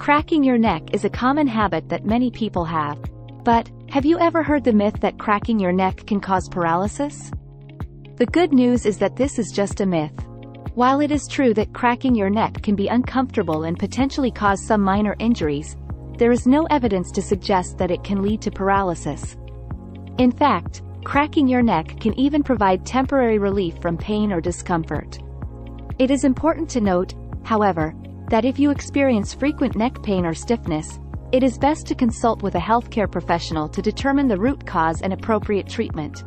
Cracking your neck is a common habit that many people have. But, have you ever heard the myth that cracking your neck can cause paralysis? The good news is that this is just a myth. While it is true that cracking your neck can be uncomfortable and potentially cause some minor injuries, there is no evidence to suggest that it can lead to paralysis. In fact, cracking your neck can even provide temporary relief from pain or discomfort. It is important to note, however, that if you experience frequent neck pain or stiffness, it is best to consult with a healthcare professional to determine the root cause and appropriate treatment.